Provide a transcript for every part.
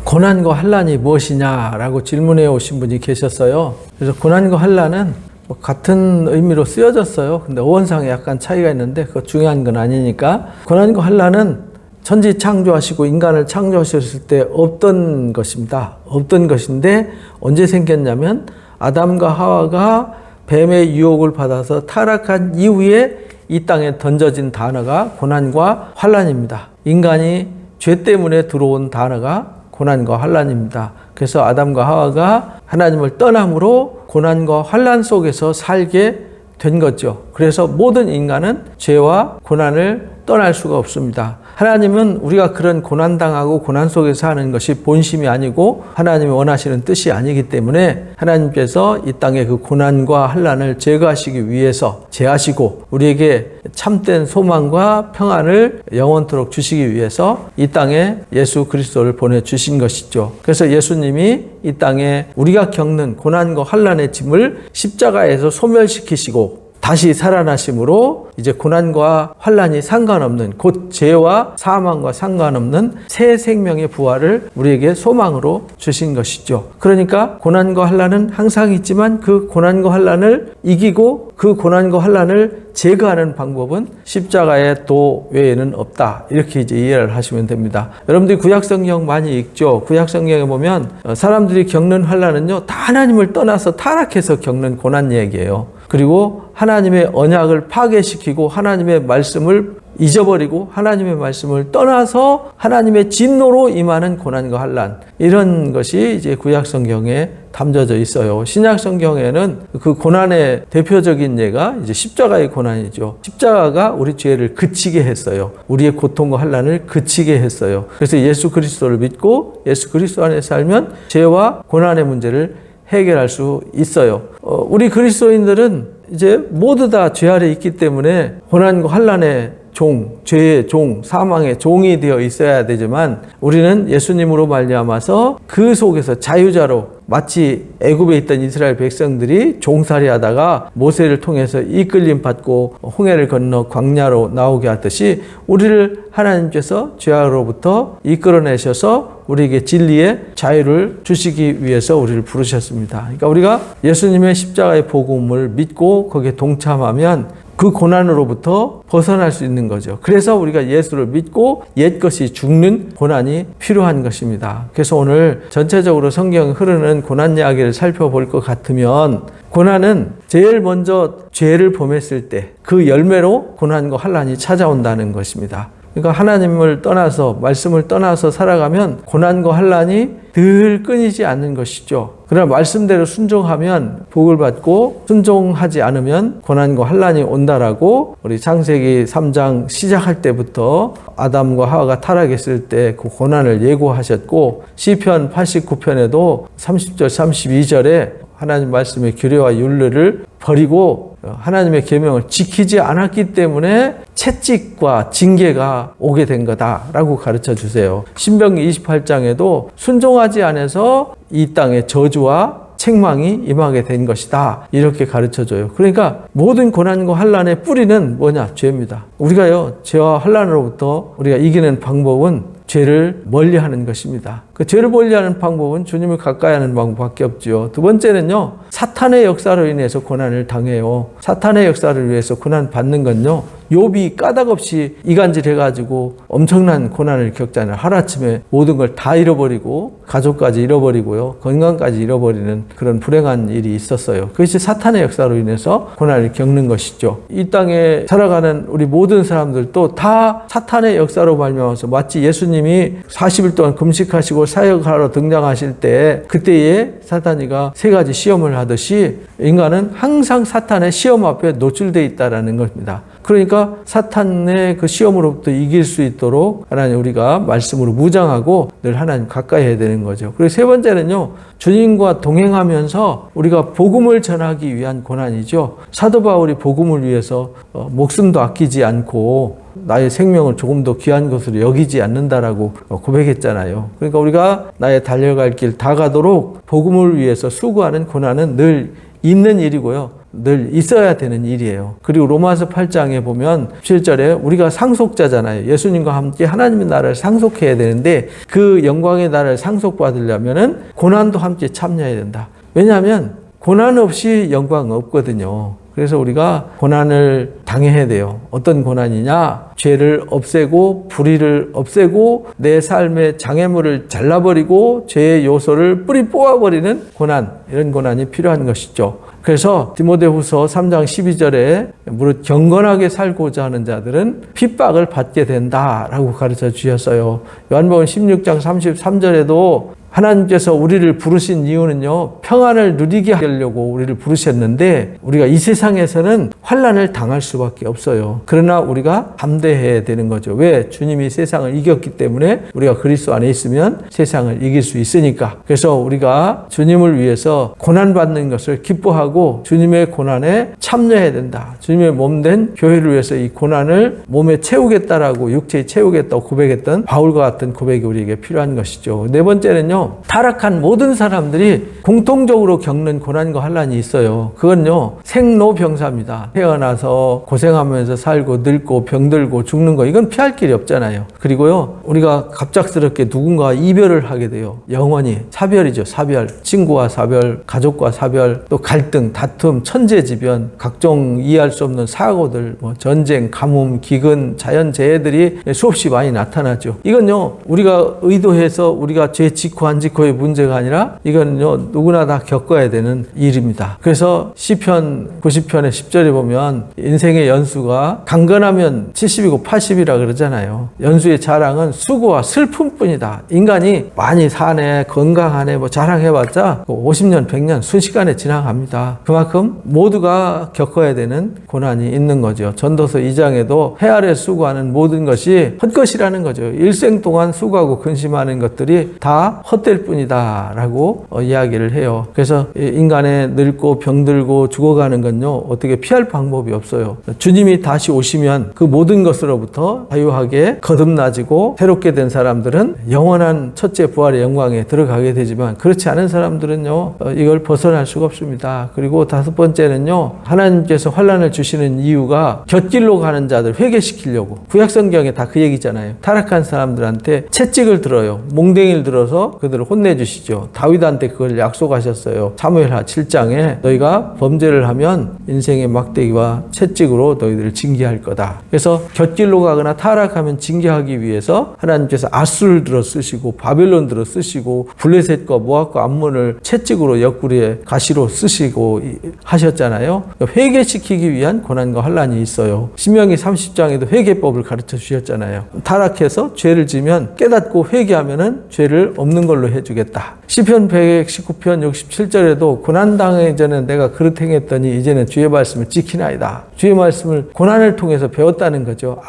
고난과 환난이 무엇이냐라고 질문해 오신 분이 계셨어요. 그래서 고난과 환난은 같은 의미로 쓰여졌어요. 근데 어원상에 약간 차이가 있는데 그거 중요한 건 아니니까. 고난과 환난은 천지 창조하시고 인간을 창조하셨을 때 없던 것입니다. 없던 것인데 언제 생겼냐면 아담과 하와가 뱀의 유혹을 받아서 타락한 이후에 이 땅에 던져진 단어가 고난과 환난입니다. 인간이 죄 때문에 들어온 단어가 고난과 환난입니다. 그래서 아담과 하와가 하나님을 떠남으로 고난과 환난 속에서 살게 된 거죠. 그래서 모든 인간은 죄와 고난을 떠날 수가 없습니다. 하나님은 우리가 그런 고난당하고 고난 속에서 사는 것이 본심이 아니고 하나님이 원하시는 뜻이 아니기 때문에 하나님께서 이 땅의 그 고난과 환난을 제거하시기 위해서 제하시고 우리에게 참된 소망과 평안을 영원토록 주시기 위해서 이 땅에 예수 그리스도를 보내주신 것이죠. 그래서 예수님이 이 땅에 우리가 겪는 고난과 환난의 짐을 십자가에서 소멸시키시고 다시 살아나심으로 이제 고난과 환난이 상관없는 곧 죄와 사망과 상관없는 새 생명의 부활을 우리에게 소망으로 주신 것이죠. 그러니까 고난과 환난은 항상 있지만 그 고난과 환난을 이기고 그 고난과 환난을 제거하는 방법은 십자가의 도 외에는 없다. 이렇게 이제 이해를 하시면 됩니다. 여러분들이 구약성경 많이 읽죠. 구약성경에 보면 사람들이 겪는 환난은요, 다 하나님을 떠나서 타락해서 겪는 고난 얘기예요. 그리고 하나님의 언약을 파괴시키고 하나님의 말씀을 잊어버리고 하나님의 말씀을 떠나서 하나님의 진노로 임하는 고난과 환난, 이런 것이 이제 구약성경에 담겨져 있어요. 신약성경에는 그 고난의 대표적인 예가 이제 십자가의 고난이죠. 십자가가 우리 죄를 그치게 했어요. 우리의 고통과 환난을 그치게 했어요. 그래서 예수 그리스도를 믿고 예수 그리스도 안에 살면 죄와 고난의 문제를 해결할 수 있어요. 우리 그리스도인들은 이제 모두 다 죄 아래 있기 때문에 고난과 환난의 종, 죄의 종, 사망의 종이 되어 있어야 되지만 우리는 예수님으로 말미암아서 그 속에서 자유자로 마치 애굽에 있던 이스라엘 백성들이 종살이 하다가 모세를 통해서 이끌림 받고 홍해를 건너 광야로 나오게 하듯이 우리를 하나님께서 죄악으로부터 이끌어내셔서 우리에게 진리의 자유를 주시기 위해서 우리를 부르셨습니다. 그러니까 우리가 예수님의 십자가의 복음을 믿고 거기에 동참하면 그 고난으로부터 벗어날 수 있는 거죠. 그래서 우리가 예수를 믿고 옛것이 죽는 고난이 필요한 것입니다. 그래서 오늘 전체적으로 성경에 흐르는 고난 이야기를 살펴볼 것 같으면 고난은 제일 먼저 죄를 범했을 때 그 열매로 고난과 환난이 찾아온다는 것입니다. 그러니까 하나님을 떠나서 말씀을 떠나서 살아가면 고난과 환난이 늘 끊이지 않는 것이죠. 그러나 말씀대로 순종하면 복을 받고 순종하지 않으면 고난과 환난이 온다라고 우리 창세기 3장 시작할 때부터 아담과 하와가 타락했을 때 그 고난을 예고하셨고 시편 89편에도 30절 32절에 하나님 말씀의 규례와 윤례를 버리고 하나님의 계명을 지키지 않았기 때문에 채찍과 징계가 오게 된 거다라고 가르쳐 주세요. 신명기 28장에도 순종하지 않아서 이 땅에 저주와 책망이 임하게 된 것이다, 이렇게 가르쳐줘요. 그러니까 모든 고난과 환난의 뿌리는 뭐냐? 죄입니다. 우리가요, 죄와 환난으로부터 우리가 이기는 방법은 죄를 멀리하는 것입니다. 그 죄를 멀리하는 방법은 주님을 가까이 하는 방법밖에 없죠. 두 번째는요, 사탄의 역사로 인해서 고난을 당해요. 사탄의 역사를 위해서 고난 받는 건요, 욥이 까닭없이 이간질해가지고 엄청난 고난을 겪잖아요. 하루아침에 모든 걸 다 잃어버리고 가족까지 잃어버리고요, 건강까지 잃어버리는 그런 불행한 일이 있었어요. 그것이 사탄의 역사로 인해서 고난을 겪는 것이죠. 이 땅에 살아가는 우리 모든 사람들도 다 사탄의 역사로 말미암아서 마치 예수님이 40일 동안 금식하시고 사역하러 등장하실 때 그때에 사탄이가 세 가지 시험을 하듯이 인간은 항상 사탄의 시험 앞에 노출되어 있다는 겁니다. 그러니까 사탄의 그 시험으로부터 이길 수 있도록 하나님 우리가 말씀으로 무장하고 늘 하나님 가까이 해야 되는 거죠. 그리고 세 번째는요, 주님과 동행하면서 우리가 복음을 전하기 위한 고난이죠. 사도 바울이 복음을 위해서 목숨도 아끼지 않고 나의 생명을 조금 더 귀한 것으로 여기지 않는다라고 고백했잖아요. 그러니까 우리가 나의 달려갈 길 다 가도록 복음을 위해서 수고하는 고난은 늘 있는 일이고요. 늘 있어야 되는 일이에요. 그리고 로마서 8장에 보면 7절에 우리가 상속자잖아요. 예수님과 함께 하나님의 나라를 상속해야 되는데 그 영광의 나라를 상속받으려면은 고난도 함께 참여해야 된다. 왜냐하면 고난 없이 영광 없거든요. 그래서 우리가 고난을 당해야 돼요. 어떤 고난이냐? 죄를 없애고 불의를 없애고 내 삶의 장애물을 잘라버리고 죄의 요소를 뿌리 뽑아버리는 고난, 이런 고난이 필요한 것이죠. 그래서 디모데후서 3장 12절에 무릇 경건하게 살고자 하는 자들은 핍박을 받게 된다라고 가르쳐 주셨어요. 요한복음 16장 33절에도 하나님께서 우리를 부르신 이유는요, 평안을 누리게 하려고 우리를 부르셨는데 우리가 이 세상에서는 환난을 당할 수밖에 없어요. 그러나 우리가 담대해야 되는 거죠. 왜? 주님이 세상을 이겼기 때문에 우리가 그리스도 안에 있으면 세상을 이길 수 있으니까. 그래서 우리가 주님을 위해서 고난받는 것을 기뻐하고 주님의 고난에 참여해야 된다. 주님의 몸된 교회를 위해서 이 고난을 몸에 채우겠다라고, 육체에 채우겠다고 고백했던 바울과 같은 고백이 우리에게 필요한 것이죠. 네 번째는요, 타락한 모든 사람들이 공통적으로 겪는 고난과 환난이 있어요. 그건요, 생로병사입니다. 태어나서 고생하면서 살고 늙고 병들고 죽는 거, 이건 피할 길이 없잖아요. 그리고요, 우리가 갑작스럽게 누군가와 이별을 하게 돼요. 영원히 사별이죠. 사별. 친구와 사별, 가족과 사별, 또 갈등, 다툼, 천재지변, 각종 이해할 수 없는 사고들, 전쟁, 가뭄, 기근, 자연재해들이 수없이 많이 나타나죠. 이건요, 우리가 의도해서 우리가 죄 짓고 안 짓고의 문제가 아니라 이거는요, 누구나 다 겪어야 되는 일입니다. 그래서 시편 90편의 10절에 보면 인생의 연수가 강건하면 70이고 80이라 그러잖아요. 연수의 자랑은 수고와 슬픔뿐이다. 인간이 많이 사네, 건강하네, 자랑해봤자 50년, 100년 순식간에 지나갑니다. 그만큼 모두가 겪어야 되는 고난이 있는 거죠. 전도서 2장에도 해 아래 수고하는 모든 것이 헛것이라는 거죠. 일생 동안 수고하고 근심하는 것들이 다 헛될 뿐이다 라고 이야기를 해요. 그래서 인간의 늙고 병들고 죽어가는 건요, 어떻게 피할 방법이 없어요. 주님이 다시 오시면 그 모든 것으로부터 자유하게 거듭나지고 새롭게 된 사람들은 영원한 첫째 부활의 영광에 들어가게 되지만, 그렇지 않은 사람들은요, 이걸 벗어날 수가 없습니다. 그리고 다섯 번째는요, 하나님께서 환난을 주시는 이유가 곁길로 가는 자들 회개시키려고. 구약성경에 다 그 얘기잖아요. 타락한 사람들한테 채찍을 들어요. 몽댕이를 들어서 그들을 혼내주시죠. 다윗한테 그걸 약속하셨어요. 사무엘하 7장에 너희가 범죄를 하면 인생의 막대기와 채찍으로 너희들을 징계할 거다. 그래서 곁길로 가거나 타락하면 징계하기 위해서 하나님께서 아수를 들어 쓰시고 바벨론 들어 쓰시고 블레셋과 모압과 암몬을 채찍으로 옆구리에 가시로 쓰시고 하셨잖아요. 회개시키기 위한 고난과 환난이 있어요. 신명기 30장에도 회개법을 가르쳐 주셨잖아요. 타락해서 죄를 지면 깨닫고 회개하면은 죄를 없는 걸로 해주겠다. 시편 119편 67절에도 고난당하기 전에 내가 그릇 행했더니 이제는 주의 말씀을 지키나이다. 주의 말씀을 고난을 통해서 배웠다는 거죠.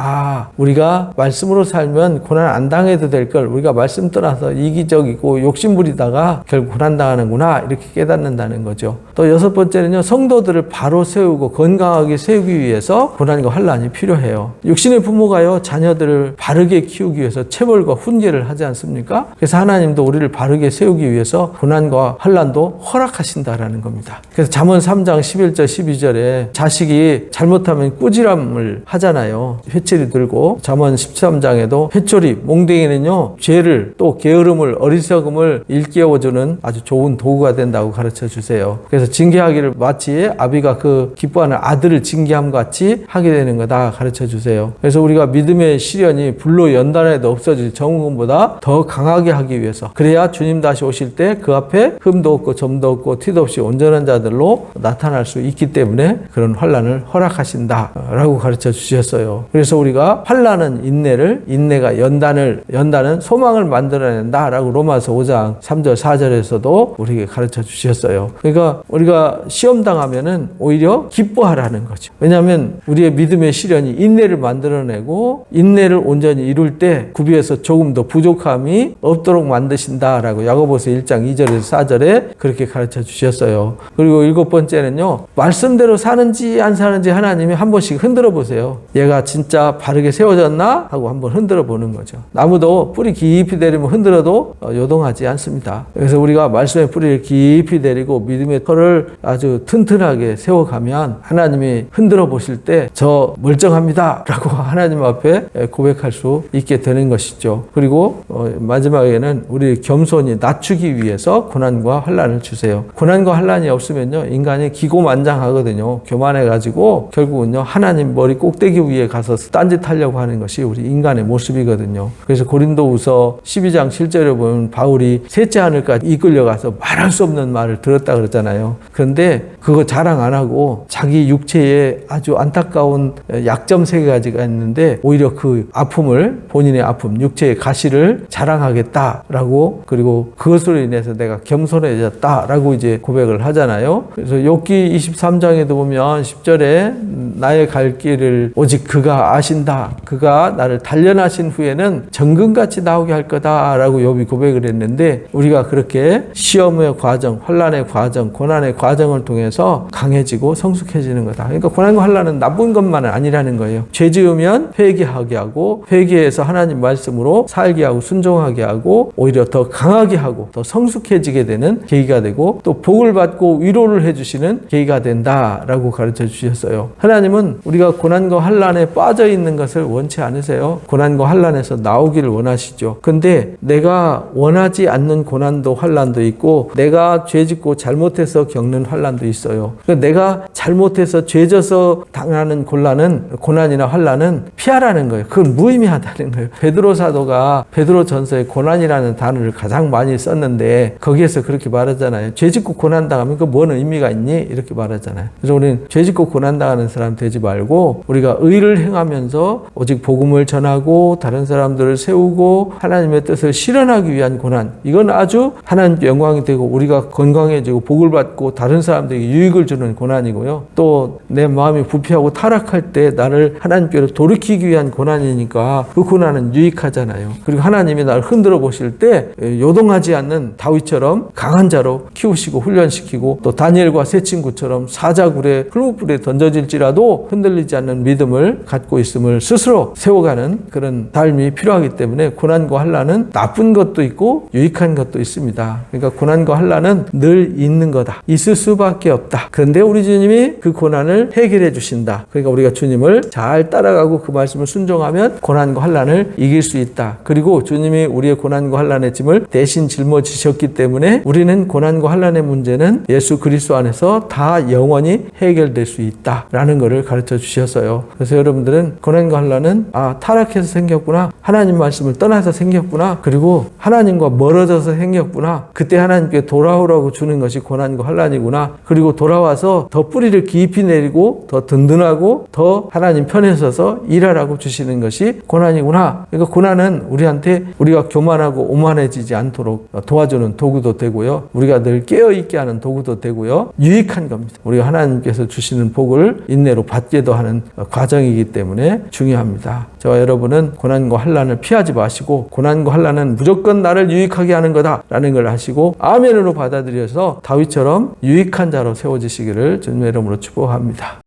우리가 말씀으로 살면 고난 안 당해도 될 걸 우리가 말씀 떠나서 이기적이고 욕심부리다가 결국 고난당하는구나, 이렇게 깨닫는다는 거죠. 또 여섯 번째는요, 성도들을 바로 세우고 건강하게 세우기 위해서 고난과 환난이 필요해요. 육신의 부모가요, 자녀들을 바르게 키우기 위해서 체벌과 훈계를 하지 않습니까? 그래서 하나님도 우리를 바르게 세우기 위해서 고난과 환난도 허락하신다라는 겁니다. 그래서 잠언 3장 11절 12절에 자식이 잘못하면 꾸지람을 하잖아요. 회초리 들고. 잠언 13장에도 회초리, 몽댕이는요, 죄를 또 게으름을, 어리석음을 일깨워주는 아주 좋은 도구가 된다고 가르쳐 주세요. 그래서 징계하기를 마치 아비가 그 기뻐하는 아들을 징계함 같이 하게 되는 거다 가르쳐 주세요. 그래서 우리가 믿음의 시련이 불로 연단해도 없어질 정금보다 더 강하게 하기 위해서, 그래야 주님 다시 오실 때 그 앞에 흠도 없고 점도 없고 티도 없이 온전한 자들로 나타날 수 있기 때문에 그런 환난을 허락하신다라고 가르쳐 주셨어요. 그래서 우리가 환난은 인내를, 인내가 연단은 소망을 만들어낸다라고 로마서 5장 3절 4절에서도 우리에게 가르쳐 주셨어요. 그러니까 우리가 시험 당하면은 오히려 기뻐하라는 거죠. 왜냐하면 우리의 믿음의 시련이 인내를 만들어내고 인내를 온전히 이룰 때 구비해서 조금 더 부족함이 없도록 만드신다 하신다라고 야고보서 1장 2절에서 4절에 그렇게 가르쳐 주셨어요. 그리고 7번째는요. 말씀대로 사는지 안 사는지 하나님이 한 번씩 흔들어 보세요. 얘가 진짜 바르게 세워졌나? 하고 한번 흔들어 보는 거죠. 나무도 뿌리 깊이 내리면 흔들어도 요동하지 않습니다. 그래서 우리가 말씀의 뿌리를 깊이 내리고 믿음의 터를 아주 튼튼하게 세워가면 하나님이 흔들어 보실 때 저 멀쩡합니다 라고 하나님 앞에 고백할 수 있게 되는 것이죠. 그리고 마지막에는 우리 겸손히 낮추기 위해서 고난과 환난을 주세요. 고난과 환난이 없으면요 인간이 기고만장하거든요. 교만해가지고 결국은요 하나님 머리 꼭대기 위에 가서 딴짓하려고 하는 것이 우리 인간의 모습이거든요. 그래서 고린도후서 12장 7절에 보면 바울이 셋째 하늘까지 이끌려가서 말할 수 없는 말을 들었다 그러잖아요. 그런데 그거 자랑 안 하고 자기 육체에 아주 안타까운 약점 3가지가 있는데 오히려 그 아픔을 본인의 아픔, 육체의 가시를 자랑하겠다라고 그리고 그것으로 인해서 내가 겸손해졌다라고 이제 고백을 하잖아요. 그래서 욥기 23장에도 보면 10절에 나의 갈 길을 오직 그가 아신다. 그가 나를 단련하신 후에는 정금같이 나오게 할 거다라고 욥이 고백을 했는데 우리가 그렇게 시험의 과정, 환난의 과정, 고난의 과정을 통해서 강해지고 성숙해지는 거다. 그러니까 고난과 환난은 나쁜 것만은 아니라는 거예요. 죄 지으면 회개하게 하고 회개해서 하나님 말씀으로 살게 하고 순종하게 하고 오히려 더 강하게 하고 더 성숙해지게 되는 계기가 되고 또 복을 받고 위로를 해주시는 계기가 된다라고 가르쳐 주셨어요. 하나님은 우리가 고난과 환난에 빠져 있는 것을 원치 않으세요. 고난과 환난에서 나오기를 원하시죠. 근데 내가 원하지 않는 고난도 환난도 있고 내가 죄짓고 잘못해서 겪는 환난도 있어요. 그러니까 내가 잘못해서 죄져서 당하는 고난이나 환난은 피하라는 거예요. 그건 무의미하다는 거예요. 베드로 사도가 베드로 전서에 고난이라는 단어를 가장 많이 썼는데 거기에서 그렇게 말하잖아요. 죄짓고 고난당하면 그 뭔 의미가 있니? 이렇게 말하잖아요. 그래서 우리는 죄짓고 고난당하는 사람 되지 말고 우리가 의를 행하면서 오직 복음을 전하고 다른 사람들을 세우고 하나님의 뜻을 실현하기 위한 고난, 이건 아주 하나님께 영광이 되고 우리가 건강해지고 복을 받고 다른 사람들에게 유익을 주는 고난이고요. 또 내 마음이 부패하고 타락할 때 나를 하나님께로 돌이키기 위한 고난이니까 그 고난은 유익하잖아요. 그리고 하나님이 나를 흔들어 보실 때 요동하지 않는 다윗처럼 강한 자로 키우시고 훈련시키고 또 다니엘과 세 친구처럼 사자굴에 풀무불에 던져질지라도 흔들리지 않는 믿음을 갖고 있음을 스스로 세워가는 그런 삶이 필요하기 때문에 고난과 환난은 나쁜 것도 있고 유익한 것도 있습니다. 그러니까 고난과 환난은 늘 있는 거다. 있을 수밖에 없다. 그런데 우리 주님이 그 고난을 해결해 주신다. 그러니까 우리가 주님을 잘 따라가고 그 말씀을 순종하면 고난과 환난을 이길 수 있다. 그리고 주님이 우리의 고난과 환난의 짐을 대신 짊어지셨기 때문에 우리는 고난과 환난의 문제는 예수 그리스도 안에서 다 영원히 해결될 수 있다라는 것을 가르쳐 주셨어요. 그래서 여러분들은 고난과 환난은 타락해서 생겼구나. 하나님 말씀을 떠나서 생겼구나. 그리고 하나님과 멀어져서 생겼구나. 그때 하나님께 돌아오라고 주는 것이 고난과 환난이구나. 그리고 돌아와서 더 뿌리를 깊이 내리고 더 든든하고 더 하나님 편에 서서 일하라고 주시는 것이 고난이구나. 그러니까 고난은 우리한테 우리가 교만하고 오만해지지 않도록 도와주는 도구도 되고요. 우리가 늘 깨어있게 하는 도구도 되고요. 유익한 겁니다. 우리가 하나님께서 주시는 복을 인내로 받게도 하는 과정이기 때문에 중요합니다. 저와 여러분은 고난과 환난을 피하지 마시고 고난과 환난은 무조건 나를 유익하게 하는 거다라는 걸 하시고 아멘으로 받아들여서 다윗처럼 유익한 자로 세워지시기를 주님의 이름으로 축복합니다.